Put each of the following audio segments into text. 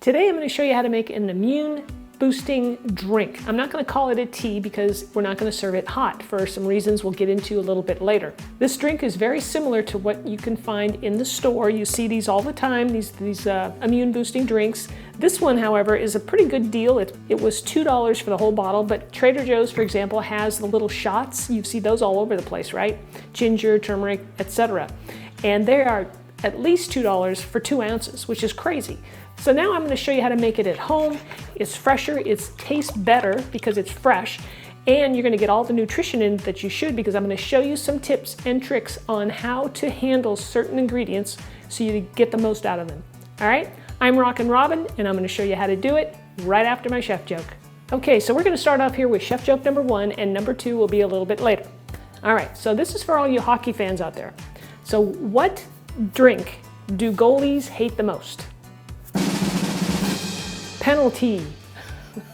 Today I'm going to show you how to make an immune boosting drink. I'm not going to call it a tea because we're not going to serve it hot for some reasons we'll get into a little bit later. This drink is very similar to what you can find in the store. You see these all the time, these immune boosting drinks. This one, however, is a pretty good deal. It was $2 for the whole bottle, but Trader Joe's, for example, has the little shots. You see those all over the place, right? Ginger, turmeric, etc. And they are at least $2 for 2 ounces, which is crazy. So now I'm going to show you how to make it at home. It's fresher, it tastes better because it's fresh, and you're going to get all the nutrition in that you should, because I'm going to show you some tips and tricks on how to handle certain ingredients so you get the most out of them. All right, I'm Rockin' Robin, and I'm going to show you how to do it right after my chef joke. Okay, so we're going to start off here with chef joke number 1, and number 2 will be a little bit later. All right, so this is for all you hockey fans out there. So what drink do goalies hate the most? Penalty.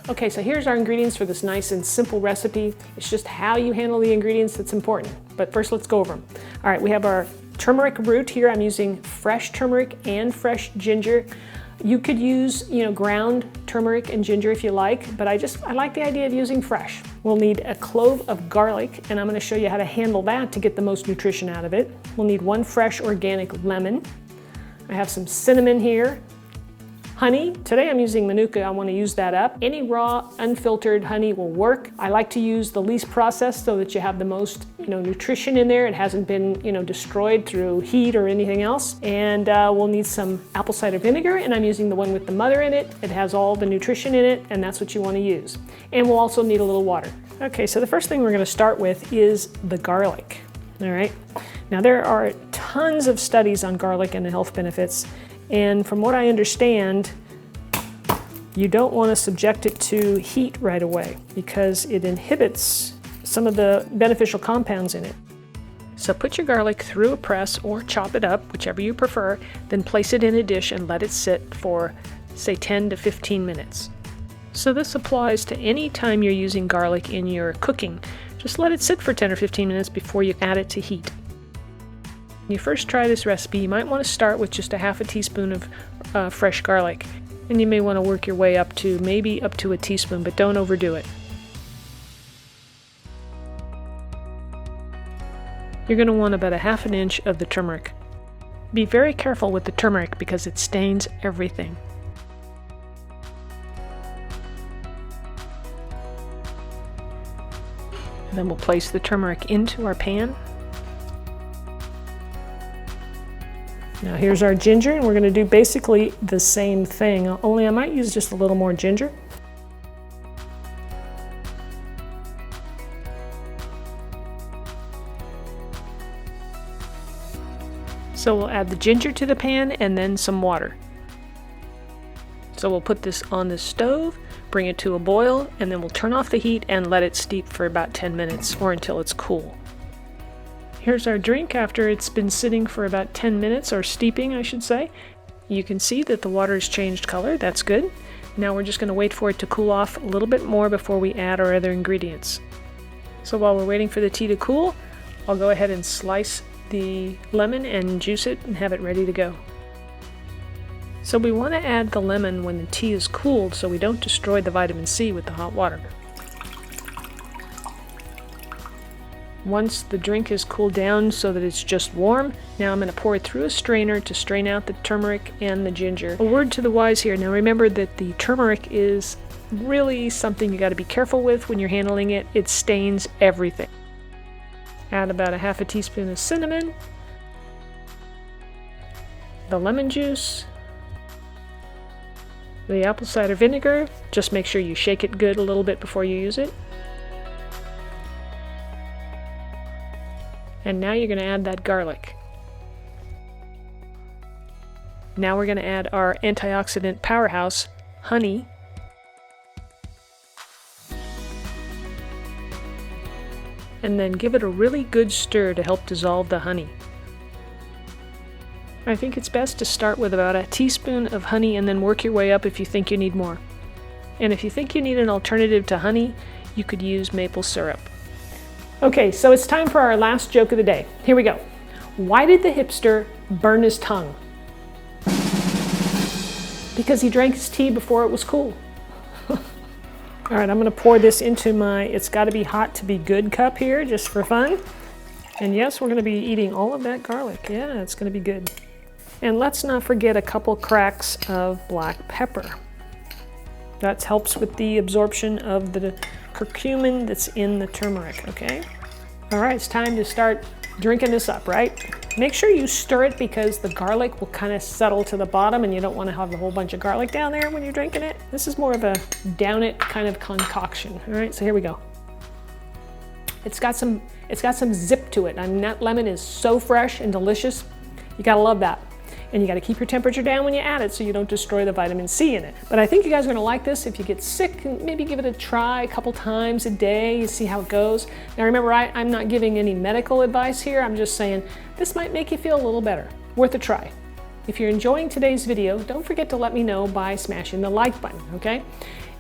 Okay, so here's our ingredients for this nice and simple recipe. It's just how you handle the ingredients that's important. But first, let's go over them. All right, we have our turmeric root here. I'm using fresh turmeric and fresh ginger. You could use, ground turmeric and ginger if you like, but I like the idea of using fresh. We'll need a clove of garlic, and I'm going to show you how to handle that to get the most nutrition out of it. We'll need 1 fresh organic lemon. I have some cinnamon here. Honey, today I'm using Manuka, I want to use that up. Any raw, unfiltered honey will work. I like to use the least processed so that you have the most nutrition in there. It hasn't been destroyed through heat or anything else. And we'll need some apple cider vinegar, and I'm using the one with the mother in it. It has all the nutrition in it, and that's what you want to use. And we'll also need a little water. Okay, so the first thing we're going to start with is the garlic. All right, now there are tons of studies on garlic and the health benefits. And from what I understand, you don't want to subject it to heat right away because it inhibits some of the beneficial compounds in it. So put your garlic through a press or chop it up, whichever you prefer, then place it in a dish and let it sit for, say, 10 to 15 minutes. So this applies to any time you're using garlic in your cooking. Just let it sit for 10 or 15 minutes before you add it to heat. When you first try this recipe, you might want to start with just a half a teaspoon of fresh garlic, and you may want to work your way up to maybe up to a teaspoon, but don't overdo it. You're going to want about a ½ inch of the turmeric. Be very careful with the turmeric because it stains everything. And then we'll place the turmeric into our pan. Now here's our ginger, and we're going to do basically the same thing, only I might use just a little more ginger. So we'll add the ginger to the pan and then some water. So we'll put this on the stove, bring it to a boil, and then we'll turn off the heat and let it steep for about 10 minutes or until it's cool. Here's our drink after it's been sitting for about 10 minutes, or steeping I should say. You can see that the water has changed color, that's good. Now we're just going to wait for it to cool off a little bit more before we add our other ingredients. So while we're waiting for the tea to cool, I'll go ahead and slice the lemon and juice it and have it ready to go. So we want to add the lemon when the tea is cooled so we don't destroy the vitamin C with the hot water. Once the drink has cooled down so that it's just warm, now I'm going to pour it through a strainer to strain out the turmeric and the ginger. A word to the wise here, now remember that the turmeric is really something you got to be careful with when you're handling it. It stains everything. Add about a ½ a teaspoon of cinnamon, the lemon juice, the apple cider vinegar. Just make sure you shake it good a little bit before you use it. And now you're going to add that garlic. Now we're going to add our antioxidant powerhouse, honey. And then give it a really good stir to help dissolve the honey. I think it's best to start with about a teaspoon of honey and then work your way up if you think you need more. And if you think you need an alternative to honey, you could use maple syrup. Okay, so it's time for our last joke of the day. Here we go. Why did the hipster burn his tongue? because he drank his tea before it was cool. All right, I'm gonna pour this into my It's Gotta Be Hot to Be Good cup here, just for fun. And yes, we're gonna be eating all of that garlic. Yeah, it's gonna be good. And let's not forget a couple cracks of black pepper. That helps with the absorption of the curcumin that's in the turmeric, okay? All right, it's time to start drinking this up, right? Make sure you stir it because the garlic will kind of settle to the bottom and you don't want to have a whole bunch of garlic down there when you're drinking it. This is more of a down it kind of concoction. All right, so here we go. It's got some zip to it. I mean, that lemon is so fresh and delicious. You gotta love that. And you gotta keep your temperature down when you add it so you don't destroy the vitamin C in it. But I think you guys are gonna like this. If you get sick, maybe give it a try a couple times a day, you see how it goes. Now remember, I'm not giving any medical advice here. I'm just saying this might make you feel a little better. Worth a try. If you're enjoying today's video, don't forget to let me know by smashing the like button, okay?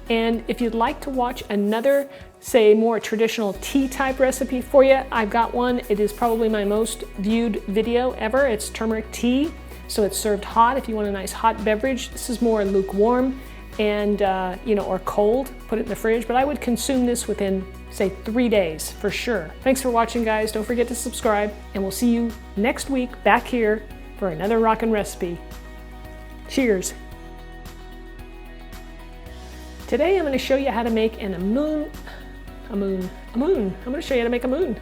And if you'd like to watch another, say, more traditional tea type recipe for you, I've got one. It is probably my most viewed video ever. It's turmeric tea. So it's served hot if you want a nice hot beverage. This is more lukewarm and, or cold, put it in the fridge. But I would consume this within, say, 3 days for sure. Thanks for watching, guys. Don't forget to subscribe, and we'll see you next week back here for another rockin' recipe. Cheers. Today I'm going to show you how to make I'm going to show you how to make a moon.